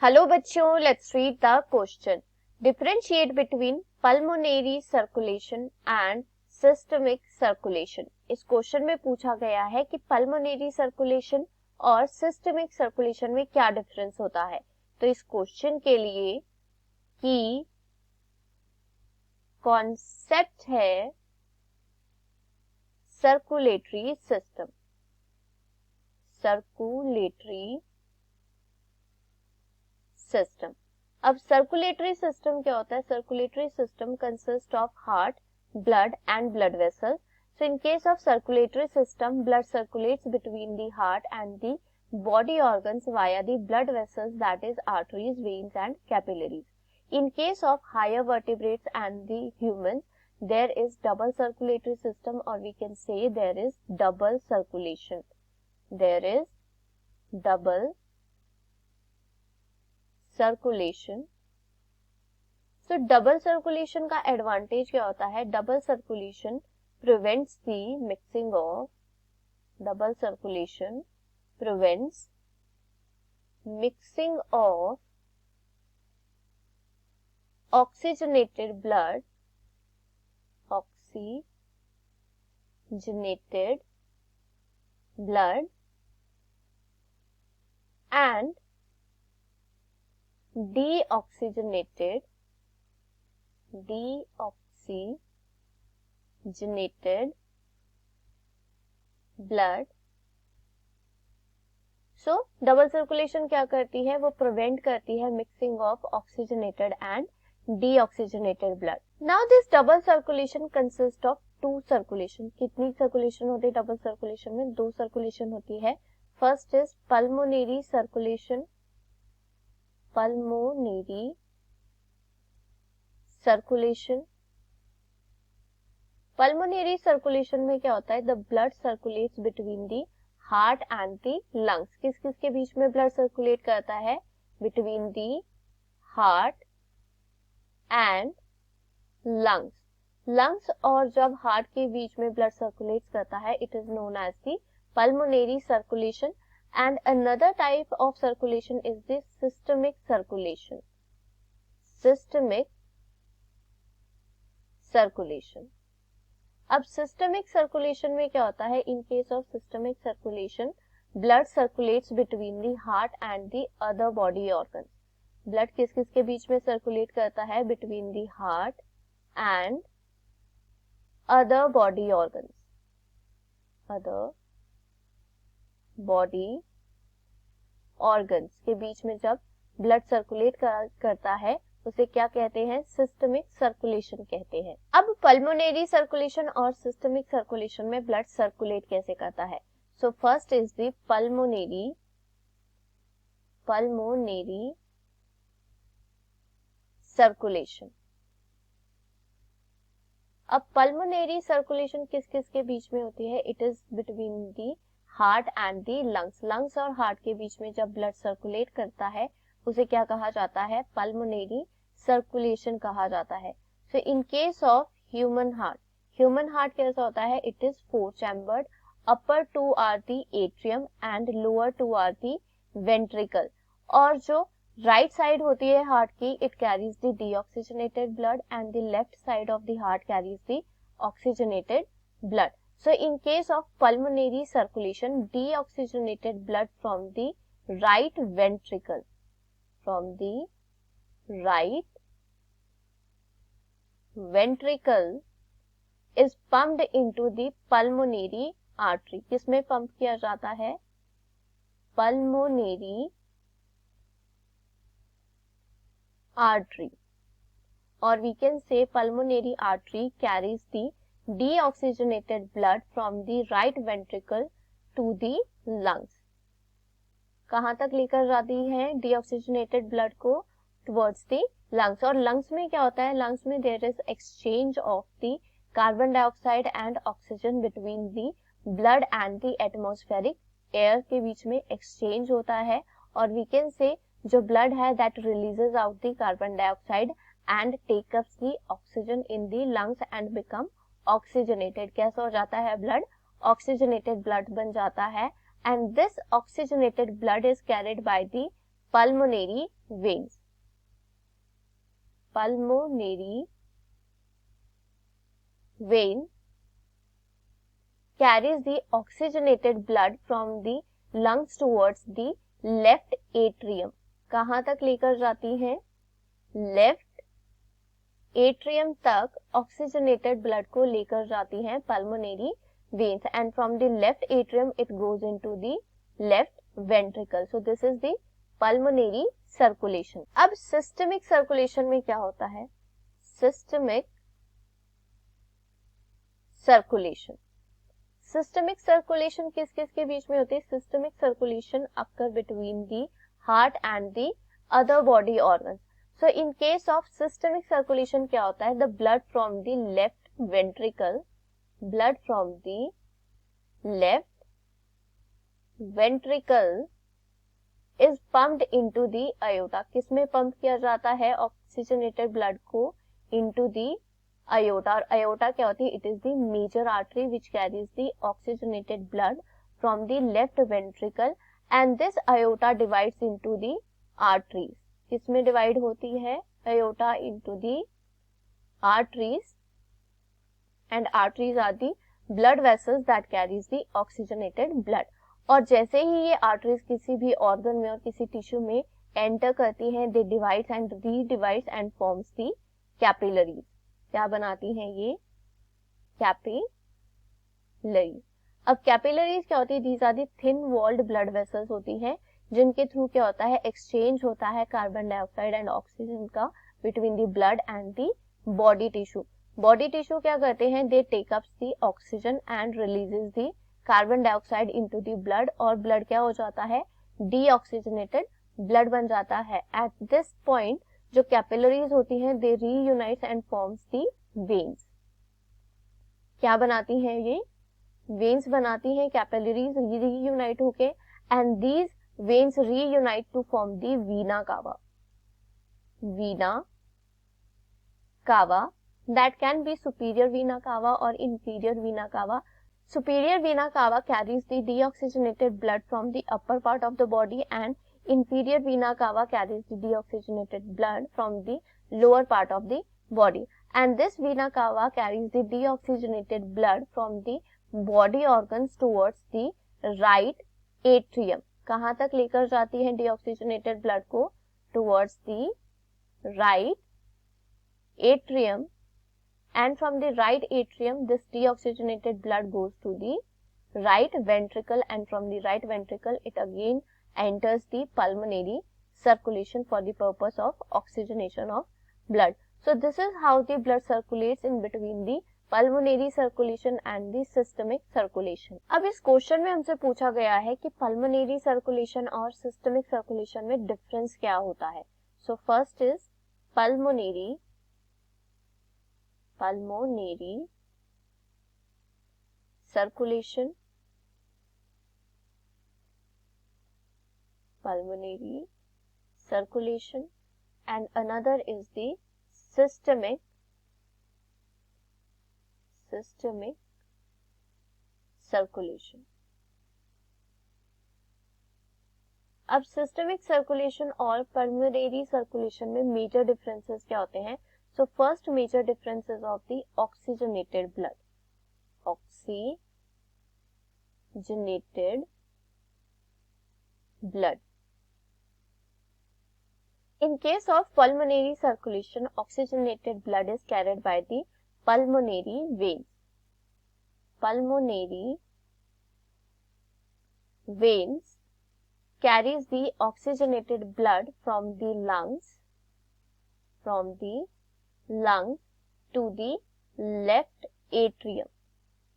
Hello बच्चों, let's read the question. Differentiate between pulmonary circulation and systemic circulation. इस question में पूछा गया है कि पल्मोनरी सर्कुलेशन और सिस्टमिक सर्कुलेशन में क्या डिफरेंस होता है. तो इस क्वेश्चन के लिए की कॉन्सेप्ट है सर्कुलेटरी सिस्टम. Circulatory system. अब सर्कुलेटरी सिस्टम क्या होता है? Circulatory system consist of heart, blood and blood vessels. So in case of circulatory system, blood circulates between the heart and the body organs via the blood vessels, that is arteries, veins and capillaries. In case of higher vertebrates and the humans, there is double circulatory system, or we can say there is double circulation. There is double circulation. So double circulation का advantage क्या होता है? Double circulation prevents the mixing of double circulation prevents mixing of oxygenated blood and deoxygenated blood. So double circulation क्या करती है? वो prevent करती है mixing of oxygenated and deoxygenated blood. Now this double circulation consist of two circulation. कितनी circulation होती है double circulation में? दो सर्कुलेशन होती है. First is pulmonary circulation. Pulmonary circulation. Pulmonary circulation में क्या होता है? The blood circulates between the heart and the lungs. किस किस के बीच में ब्लड सर्कुलेट करता है? Between the heart and lungs. Lungs और जब हार्ट के बीच में ब्लड सर्कुलेट करता है, it is known as the pulmonary circulation. And another type of circulation is the systemic circulation. Systemic circulation. अब systemic circulation में क्या होता है? In case of systemic circulation, blood circulates between the heart and the other body organs. Blood किस किस के बीच में circulate करता है? Between the heart and other body organs. Other body organs के बीच में जब ब्लड सर्कुलेट करता है, उसे क्या कहते हैं? सिस्टमिक सर्कुलेशन कहते हैं. अब पल्मोनरी सर्कुलेशन और सिस्टमिक सर्कुलेशन में ब्लड सर्कुलेट कैसे करता है? So first is the pulmonary circulation. अब पल्मोनरी सर्कुलेशन किस किस के बीच में होती है? It is between the heart and the lungs. Lungs और हार्ट के बीच में जब ब्लड सर्कुलेट करता है, उसे क्या कहा जाता है? पल्मोनरी सर्कुलेशन कहा जाता है. So in case of human heart कैसा होता है? It is four chambered. Upper two are the atrium and lower two are the ventricle. और जो राइट साइड होती है हार्ट की, it carries the deoxygenated blood and the left side of the heart carries the oxygenated blood. So in case of pulmonary circulation, deoxygenated blood from the right ventricle is pumped into the pulmonary artery. किसमें pump किया जाता है? Pulmonary artery. Or we can say pulmonary artery carries the deoxygenated blood from the right ventricle to the lungs. कहाँ तक लेकर जाती है deoxygenated blood को? Towards the lungs. और lungs में क्या होता है? lungs में there is exchange of the carbon dioxide and oxygen between the blood and the atmospheric air के बीच में exchange होता है. और we can say जो blood है that releases out the carbon dioxide and take up the oxygen in the lungs and become oxygenated. कैसा हो जाता है ब्लड? ऑक्सीजनेटेड ब्लड बन जाता है. And this oxygenated blood is carried by the pulmonary veins. Pulmonary vein carries the oxygenated blood from the lungs towards the left atrium. कहाँ तक लेकर जाती हैं? लेफ्ट एट्रियम तक ऑक्सीजनेटेड ब्लड को लेकर जाती हैं pulmonary veins, and from the left atrium it goes into the left ventricle. So this is the pulmonary circulation. अब सिस्टमिक सर्कुलेशन में क्या होता है? Systemic circulation. सिस्टमिक सर्कुलेशन किस किस के बीच में होती है? Systemic circulation occur between the heart and the other body organs. So in case of systemic circulation क्या होता है? The blood from the left ventricle, blood from the left ventricle is pumped into the aorta. किसमें pump किया जाता है oxygenated blood को? Into the aorta. और aorta क्या होती है? It is the major artery which carries the oxygenated blood from the left ventricle, and this aorta divides into the arteries. किसमें डिवाइड होती है? Aorta into the arteries, and arteries are the blood vessels that carries the oxygenated blood. और जैसे ही ये arteries किसी भी organ में और किसी टिश्यू में एंटर करती हैं, they divides and redivides and forms the capillaries. क्या बनाती हैं ये? कैपिलरी. अब कैपिलरीज क्या होती है? These are the thin walled blood vessels होती हैं, जिनके थ्रू क्या होता है? एक्सचेंज होता है कार्बन डाइऑक्साइड एंड ऑक्सीजन का between the blood and the body tissue. Body tissue क्या करते हैं? They take up the oxygen and releases the carbon dioxide into the blood, और ब्लड क्या हो जाता है? डीऑक्सीजनेटेड ब्लड बन जाता है. एट दिस पॉइंट जो कैपिलरीज होती हैं, they reunite and forms the veins. क्या बनाती हैं ये? वेन्स बनाती हैं कैपिलरीज रीयूनाइट होके, and these veins reunite to form the vena cava. Vena cava that can be superior vena cava or inferior vena cava. Superior vena cava carries the deoxygenated blood from the upper part of the body, and inferior vena cava carries the deoxygenated blood from the lower part of the body. And this vena cava carries the deoxygenated blood from the body organs towards the right atrium. कहाँ तक लेकर जाती है deoxygenated blood को? Towards the right atrium, and from the right atrium this deoxygenated blood goes to the right ventricle, and from the right ventricle it again enters the pulmonary circulation for the purpose of oxygenation of blood. So this is how the blood circulates in between the pulmonary circulation and the systemic circulation. अब इस question में हमसे पूछा गया है कि pulmonary circulation और systemic circulation में डिफरेंस क्या होता है. So first is pulmonary circulation. Pulmonary circulation, and another is the systemic circulation. अब सिस्टमिक सर्कुलेशन और पल्मोनरी सर्कुलेशन में मेजर डिफरेंसेस क्या होते हैं? So first major differences of the oxygenated blood. Oxygenated blood. In case of pulmonary circulation, oxygenated blood is carried by the pulmonary veins. Pulmonary veins carries the oxygenated blood from the lungs to the left atrium.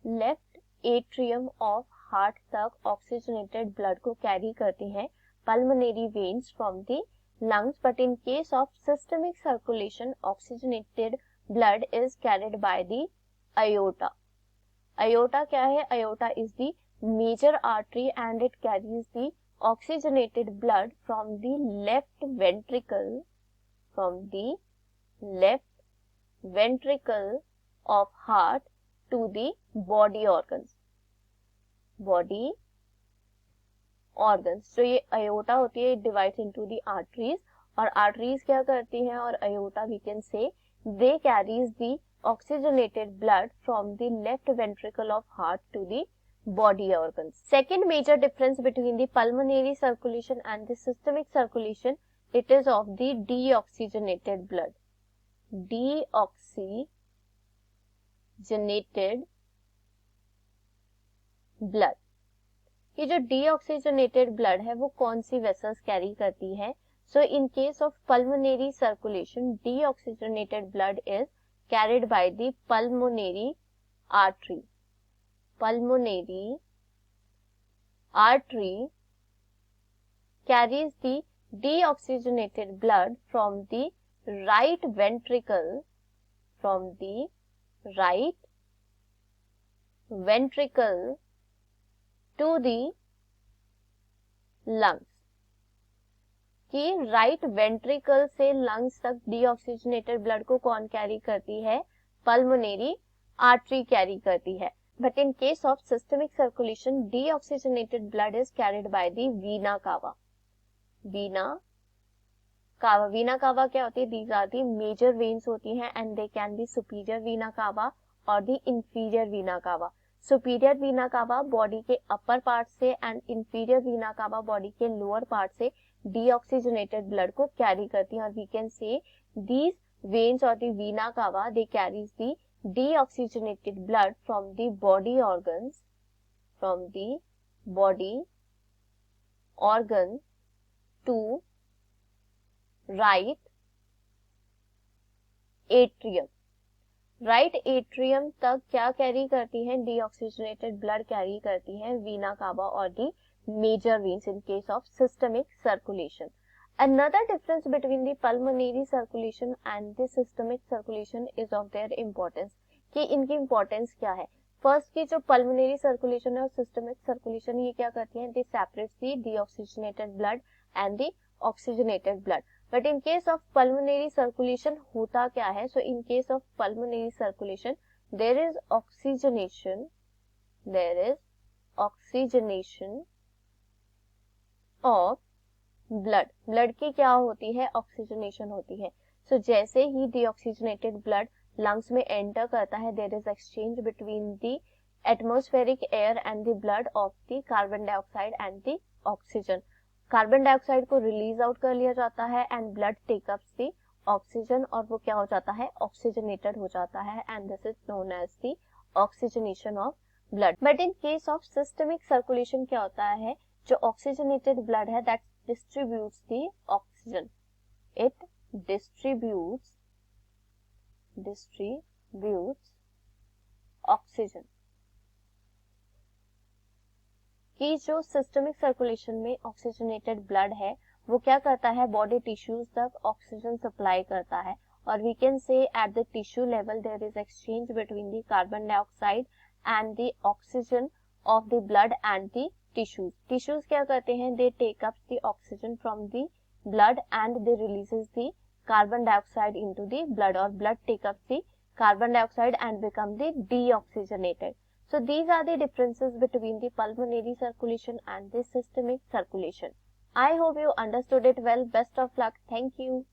Left atrium of heart तक oxygenated blood को carry करती हैं pulmonary veins from the lungs, but in case of systemic circulation, oxygenated blood is carried by the aorta. Aorta क्या है? Aorta is the major artery and it carries the oxygenated blood from the left ventricle of heart to the body organs. जो ये aorta होती है, it divides into the arteries, और arteries क्या करती हैं, और aorta we can say they carries the oxygenated blood from the left ventricle of heart to the body organs. Second major difference between the pulmonary circulation and the systemic circulation, it is of the deoxygenated blood. Deoxygenated blood. ये जो deoxygenated blood है वो कौन सी vessels carry करती है? So in case of pulmonary circulation, deoxygenated blood is carried by the pulmonary artery. Pulmonary artery carries the deoxygenated blood from the right ventricle to the lungs. कि right ventricle से lungs तक deoxygenated blood को कौन carry करती है? Pulmonary artery carry करती है. But in case of systemic circulation, deoxygenated blood is carried by the vena cava. Vena cava क्या होती है? These are the major veins होती हैं and they can be superior vena cava और the inferior vena cava. Superior vena cava body के upper part से and inferior vena cava body के lower part से deoxygenated blood को carry करती हैं और we can say these veins or the vena cava they carries the deoxygenated blood from the body organs to right atrium. Right atrium तक क्या carry करती है? डीऑक्सीजनेटेड ब्लड कैरी करती है वीना कावा और the major veins in case of systemic circulation. Another difference between the pulmonary circulation and the systemic circulation is of their importance. कि इनकी importance क्या है? फर्स्ट की जो pulmonary circulation है और systemic circulation ये क्या करती हैं? They separate the deoxygenated blood and the oxygenated blood. But in case of pulmonary circulation होता क्या है? So in case of pulmonary circulation there is oxygenation of blood की क्या होती है? ऑक्सीजनेशन होती है. सो जैसे ही डीऑक्सीजनेटेड ब्लड लंग्स में एंटर करता है there is exchange between the atmospheric air and the blood of the carbon dioxide and the oxygen. Carbon dioxide को रिलीज आउट कर लिया जाता है and blood take ups the oxygen और वो क्या हो जाता है? ऑक्सीजनेटेड हो जाता है and this is known as the oxygenation of blood. But in case of systemic circulation क्या होता है? जो ऑक्सीजनेटेड ब्लड है that distributes the oxygen. It distributes oxygen. कि जो सिस्टमिक सर्कुलेशन में ऑक्सीजनेटेड ब्लड है वो क्या करता है? बॉडी टिश्यूज तक ऑक्सीजन सप्लाई करता है और we can say at the tissue level there is exchange between the carbon dioxide and the oxygen of the blood and the tissues क्या करते हैं? They take up the oxygen from the blood and they releases the carbon dioxide into the blood और blood take up the carbon dioxide and become the deoxygenated. So these are the differences between the pulmonary circulation and the systemic circulation. I hope you understood it well. Best of luck. Thank you.